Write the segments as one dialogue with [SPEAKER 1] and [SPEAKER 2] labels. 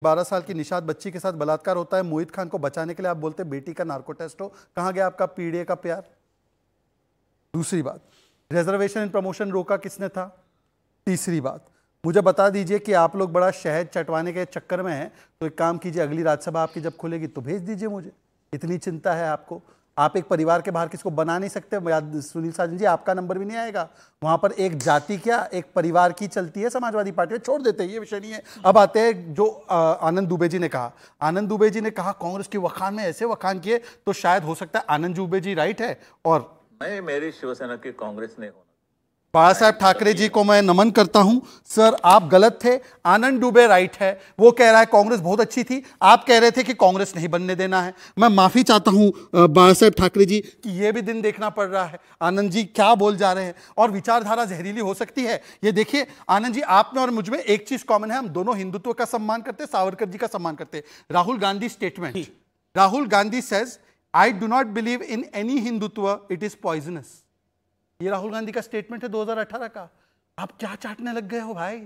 [SPEAKER 1] 12 साल की निशात बच्ची के साथ बलात्कार होता है, मोहित खान को बचाने के लिए आप बोलते बेटी का नार्को टेस्ट हो, कहां गया आपका पीडीए का प्यार? दूसरी बात, रिजर्वेशन इन प्रमोशन रोका किसने था? तीसरी बात, मुझे बता दीजिए कि आप लोग बड़ा शहद चटवाने के चक्कर में हैं, तो एक काम कीजिए, अगली राज्यसभा आपकी जब खुलेगी तो भेज दीजिए मुझे, इतनी चिंता है आपको। आप एक परिवार के बाहर किसको बना नहीं सकते? सुनील साजन जी, आपका नंबर भी नहीं आएगा वहां पर। एक जाति क्या, एक परिवार की चलती है समाजवादी पार्टी में, छोड़ देते हैं, ये विषय नहीं है। अब आते हैं जो आनंद दुबे जी ने कहा। आनंद दुबे जी ने कहा कांग्रेस के वखान में ऐसे वखान किए, तो शायद हो सकता है आनंद दुबे जी राइट है। और
[SPEAKER 2] मैं मेरी शिवसेना की कांग्रेस नहीं होना।
[SPEAKER 1] बाला साहब ठाकरे जी को मैं नमन करता हूं। सर आप गलत थे, आनंद दुबे राइट है। वो कह रहा है कांग्रेस बहुत अच्छी थी, आप कह रहे थे कि कांग्रेस नहीं बनने देना है। मैं माफी चाहता हूं बाला साहब ठाकरे जी कि ये भी दिन देखना पड़ रहा है। आनंद जी क्या बोल जा रहे हैं, और विचारधारा जहरीली हो सकती है। ये देखिए आनंद जी, आप में और मुझ में एक चीज कॉमन है, हम दोनों हिंदुत्व का सम्मान करते, सावरकर जी का सम्मान करते। Rahul Gandhi statement, Rahul Gandhi says I do not believe in any Hindutva, it is poisonous. ये राहुल गांधी का स्टेटमेंट है 2018 का। आप क्या चाटने लग गए हो भाई?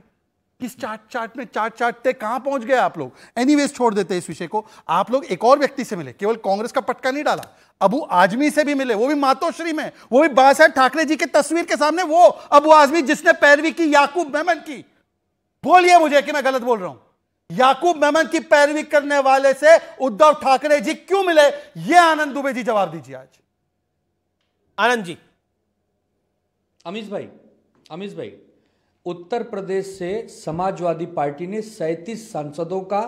[SPEAKER 1] किस चाट में चाटते कहां पहुंच गए आप लोग? एनीवेज छोड़ देते इस विषय को। आप लोग एक और व्यक्ति से मिले, केवल कांग्रेस का पटका नहीं डाला, अबू आजमी से भी मिले, वो भी मातोश्री में, वो भी बाला साहब ठाकरे जी की तस्वीर के सामने। वो अबू आजमी जिसने पैरवी की याकूब मेमन की, बोलिए मुझे कि मैं गलत बोल रहा हूं। याकूब मेमन की पैरवी करने वाले से उद्धव ठाकरे जी क्यों मिले? ये आनंद दुबे जी जवाब दीजिए आज।
[SPEAKER 3] आनंद जी।
[SPEAKER 4] अमीश भाई, उत्तर प्रदेश से समाजवादी पार्टी ने 37 सांसदों का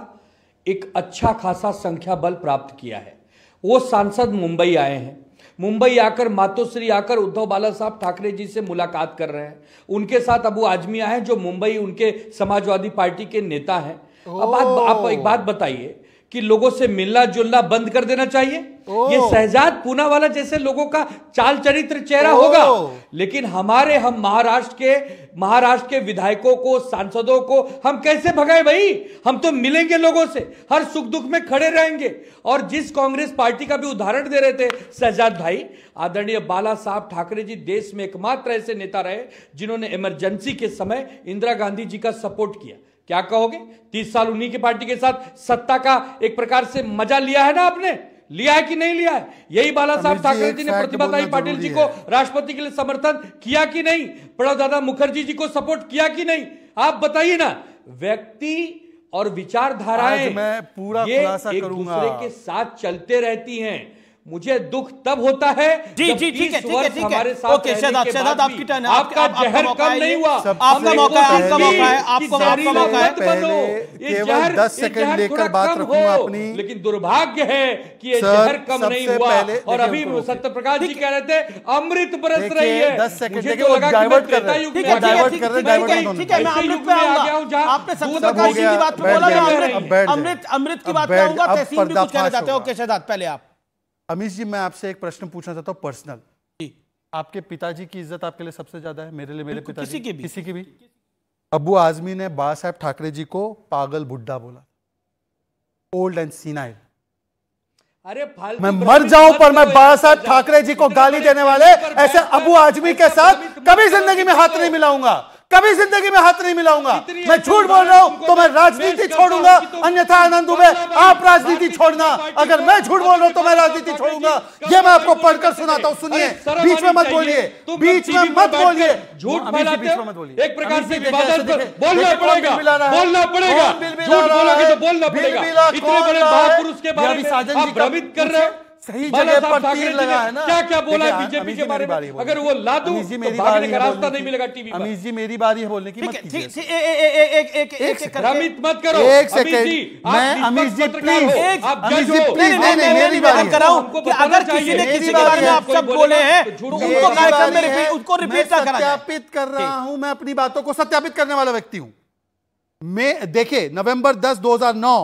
[SPEAKER 4] एक अच्छा खासा संख्या बल प्राप्त किया है। वो सांसद मुंबई आए हैं, मुंबई आकर मातोश्री आकर उद्धव बाला साहब ठाकरे जी से मुलाकात कर रहे हैं। उनके साथ अबू आजमी आए जो मुंबई उनके समाजवादी पार्टी के नेता हैं। अब आप एक बात बताइए कि लोगों से मिलना जुलना बंद कर देना चाहिए? ये शहजाद पूनावाला जैसे लोगों का चाल चरित्र चेहरा होगा, लेकिन हम महाराष्ट्र के विधायकों को, सांसदों को हम कैसे भगाए भाई? हम तो मिलेंगे लोगों से, हर सुख दुख में खड़े रहेंगे। और जिस कांग्रेस पार्टी का भी उदाहरण दे रहे थे शहजाद भाई, आदरणीय बाला साहब ठाकरे जी देश में एकमात्र ऐसे नेता रहे जिन्होंने इमरजेंसी के समय इंदिरा गांधी जी का सपोर्ट किया। क्या कहोगे? 30 साल उन्हीं की पार्टी के साथ सत्ता का एक प्रकार से मजा लिया है ना आपने? लिया है कि नहीं लिया है? यही बाला साहब ठाकरे जी ने प्रतिभाताई पाटिल जी को राष्ट्रपति के लिए समर्थन किया कि नहीं? प्रणब दादा मुखर्जी जी को सपोर्ट किया कि नहीं? आप बताइए ना। व्यक्ति और विचारधाराएं
[SPEAKER 1] मैं पूरा खुलासा
[SPEAKER 4] एक
[SPEAKER 1] करूंगा,
[SPEAKER 4] दूसरे के साथ चलते रहती हैं। मुझे दुख तब होता है
[SPEAKER 3] जी
[SPEAKER 4] जब
[SPEAKER 3] जी ठीक है
[SPEAKER 4] हमारे साथ
[SPEAKER 3] ओके शहजाद आपकी टर्न है।
[SPEAKER 4] आपका जहर कम नहीं हुआ,
[SPEAKER 3] आपका मौका है, आपका मौका है, आपका मौका है।
[SPEAKER 1] केवल 10 सेकंड लेकर बात रखूंगा अपनी।
[SPEAKER 4] लेकिन दुर्भाग्य है कि ये जहर कम नहीं हुआ। और अभी सत्य प्रकाश जी कह रहे थे अमृत बरस रही है।
[SPEAKER 1] 10 सेकंड डाइवर्ट कर रहे हैं,
[SPEAKER 3] ठीक है मैं अमृत पे आऊंगा। आपने सत्य प्रकाश जी की बात पे बोला, अमृत की बात पे आऊंगा। तहसीन भी कुछ कहना चाहते हो? ओके शहजाद पहले आप।
[SPEAKER 1] अमीश जी, मैं आपसे एक प्रश्न पूछना चाहता हूं पर्सनल। आपके पिताजी की इज्जत आपके लिए सबसे ज्यादा है, मेरे लिए मेरे पिताजी किसी की भी। अबू आजमी ने बाला साहब ठाकरे जी को पागल बुड्ढा बोला, ओल्ड एंड सीनाइल।
[SPEAKER 4] अरे
[SPEAKER 1] मैं मर जाऊं पर मैं बाला साहब ठाकरे जी को गाली देने वाले ऐसे अबू आजमी के साथ कभी जिंदगी में हाथ नहीं मिलाऊंगा, कभी जिंदगी में हाथ नहीं मिलाऊंगा। मैं झूठ बोल रहा हूं तो मैं राजनीति छोड़ूंगा, अन्यथा आनंद दुबे आप राजनीति छोड़ना। अगर मैं झूठ बोल रहा हूं तो मैं राजनीति छोड़ूंगा। ये मैं आपको पढ़कर सुनाता हूं, सुनिए। बीच में मत बोलिए, बीच में मत बोलिए,
[SPEAKER 4] झूठ फैलाते हो। एक प्रकार से विवादास्पद बोलना पड़ेगा, बोलना पड़ेगा। झूठ बोलोगे तो बोलना पड़ेगा। इतने बड़े महापुरुष के बारे में आप भ्रमित कर रहे हो।
[SPEAKER 1] सही जगह पर तीर लगा है ना।
[SPEAKER 4] क्या क्या बोला है बीजेपी के बारे में? अगर वो ला दूं तो भागने का रास्ता नहीं मिलेगा टीवी पर।
[SPEAKER 1] अमीश जी मेरी बारी है बोलने की, मत कीजिए।
[SPEAKER 3] एक
[SPEAKER 4] भ्रमित मत करो।
[SPEAKER 1] एक सेकंड, मैं अमीश जी प्लीज, अमीश जी प्लीज, नहीं मेरी बारी कराऊं
[SPEAKER 3] कि अगर किसी ने किसी के बारे में आप सब बोले हैं तो उनको कार्यक्रम में उनको रिपीट ना करा।
[SPEAKER 1] सत्यापित कर रहा हूं, मैं अपनी बातों को सत्यापित करने वाला व्यक्ति हूं। मैं देखिए नवंबर 10, 2009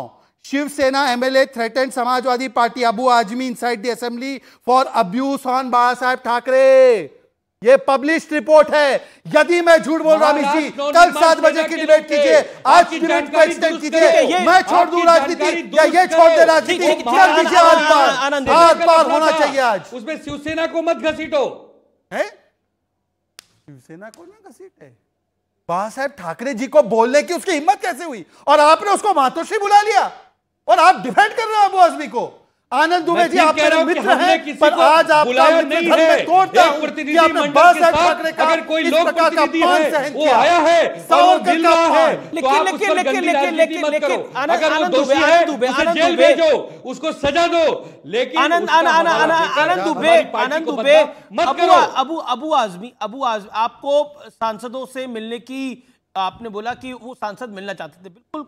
[SPEAKER 1] Shiv Sena MLA threatened Samajwadi Party Abu Azmi inside the assembly for abuse on Bala Saheb Thackeray. ये पब्लिश्ड रिपोर्ट है। यदि मैं झूठ बोल रहा हूं अमित जी, कल 7 बजे की डिबेट कीजिए, आज की डिबेट को एक्सटेंड कीजिए। मैं छोड़ दूं राजनीति या ये छोड़ दे राजनीति? कर दीजिए, आर पार होना चाहिए आज।
[SPEAKER 4] उसमें शिवसेना को मत घसीटो।
[SPEAKER 1] है शिवसेना को ना घसीटे, बाला साहब ठाकरे जी को बोलने की उसकी हिम्मत कैसे हुई? और आपने उसको मातोश्री बुला लिया और आप डिफेंड कर रहे हो अबू आजमी को। आनंद दुबे जी आप मेरे मित्र हैं, पर आज आपका
[SPEAKER 4] नहीं है। एक प्रतिनिधि मंडल के साथ अगर कोई लोक प्रतिनिधि है वो आया है और मिल रहा है, तो आप उस पर गंदी राजनीति मत करो। अगर वो दोषी है उसे जेल भेजो, उसको सजा दो, लेकिन
[SPEAKER 3] आनंद दुबे मत करो। अबू आजमी आपको सांसदों से मिलने की, आपने बोला कि वो सांसद मिलना चाहते थे। बिल्कुल,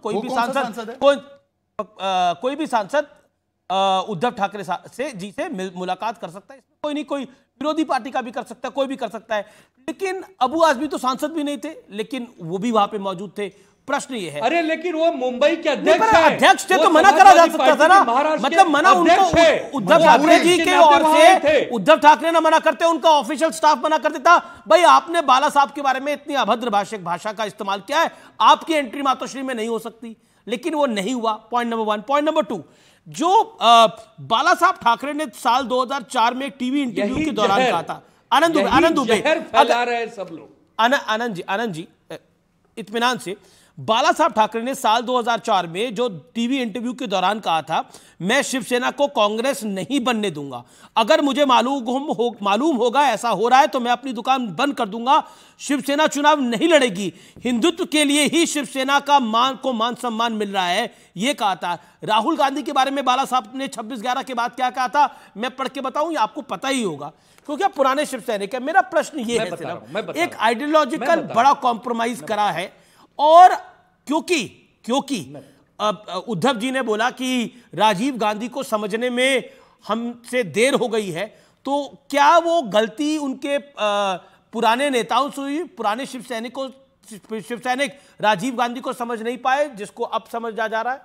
[SPEAKER 3] कोई भी सांसद उद्धव ठाकरे से मुलाकात कर सकता है, इसमें कोई नहीं, कोई विरोधी पार्टी का भी कर सकता है, कोई भी कर सकता है। लेकिन अबू आजमी तो सांसद भी नहीं थे, लेकिन वो भी वहां पे मौजूद थे। प्रश्न ये है,
[SPEAKER 4] अरे लेकिन वो मुंबई के अध्यक्ष
[SPEAKER 3] थे, तो मना करा जा सकता था ना, मतलब मना उनको उद्धव ठाकरे जी के ओर से, उद्धव ठाकरे ना मना करते, उनका ऑफिशियल स्टाफ मना कर देता। भाई आपने बाला साहब के बारे में इतनी अभद्र भाषा का इस्तेमाल किया है, आपकी एंट्री मातोश्री में नहीं हो सकती, लेकिन वो नहीं हुआ। Point number 1। पॉइंट नंबर 2, जो बाला साहब ठाकरे ने साल 2004 में एक टीवी इंटरव्यू के दौरान कहा था, आनंद दुबे
[SPEAKER 4] फैला रहे हैं सब लोग।
[SPEAKER 3] आनंद जी इत्मीनान से, बाला साहब ठाकरे ने साल 2004 में जो टीवी इंटरव्यू के दौरान कहा था, मैं शिवसेना को कांग्रेस नहीं बनने दूंगा, अगर मुझे मालूम होगा ऐसा हो रहा है तो मैं अपनी दुकान बंद कर दूंगा, शिवसेना चुनाव नहीं लड़ेगी, हिंदुत्व के लिए ही शिवसेना का मान सम्मान मिल रहा है, ये कहा था। राहुल गांधी के बारे में बाला साहब ने 26/11 के बाद क्या कहा था, मैं पढ़ के बताऊं, ये आपको पता ही होगा क्योंकि आप पुराने शिवसैनिक है। मेरा प्रश्न ये है, सिर्फ एक आइडियोलॉजिकल बड़ा कॉम्प्रोमाइज करा है, और क्योंकि उद्धव जी ने बोला कि राजीव गांधी को समझने में हमसे देर हो गई है, तो क्या वो गलती उनके पुराने नेताओं से हुई? पुराने शिवसैनिक राजीव गांधी को समझ नहीं पाए, जिसको अब समझ जा रहा है?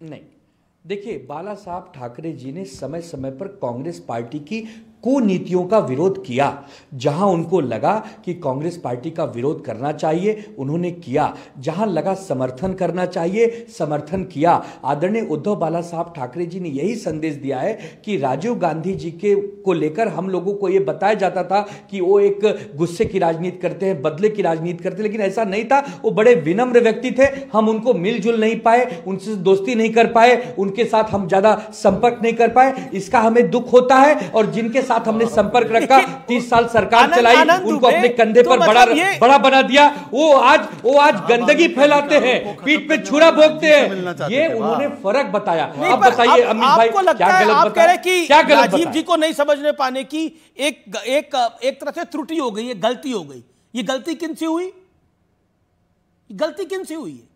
[SPEAKER 4] नहीं, देखिए, बाला साहब ठाकरे जी ने समय समय पर कांग्रेस पार्टी की कुनीतियों का विरोध किया। जहां उनको लगा कि कांग्रेस पार्टी का विरोध करना चाहिए, उन्होंने किया। जहां लगा समर्थन करना चाहिए, समर्थन किया। आदरणीय उद्धव बाला साहब ठाकरे जी ने यही संदेश दिया है कि राजीव गांधी जी को लेकर हम लोगों को यह बताया जाता था कि वो एक गुस्से की राजनीति करते हैं, बदले की राजनीति करते हैं, लेकिन ऐसा नहीं था। वो बड़े विनम्र व्यक्ति थे, हम उनको मिलजुल नहीं पाए, उनसे दोस्ती नहीं कर पाए, उनके साथ हम ज्यादा संपर्क नहीं कर पाए, इसका हमें दुख होता है। और जिनके साथ हमने संपर्क रखा, 30 साल सरकार चलाई, उनको अपने कंधे पर बड़ा बना दिया, वो आज गंदगी फैलाते हैं, पीठ पे छुरा भोंकते हैं, ये उन्होंने फर्क बताया। अब बताइए अमित भाई, क्या गलत बताया? क्या गलत?
[SPEAKER 3] राजीव जी को नहीं समझने पाने की एक तरह से त्रुटि हो गई है, गलती हो गई। ये गलती किनसे हुई? गलती किनसे हुई है?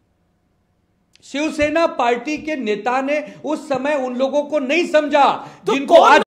[SPEAKER 4] शिवसेना पार्टी के नेता ने उस समय उन लोगों को नहीं समझा जिनको आज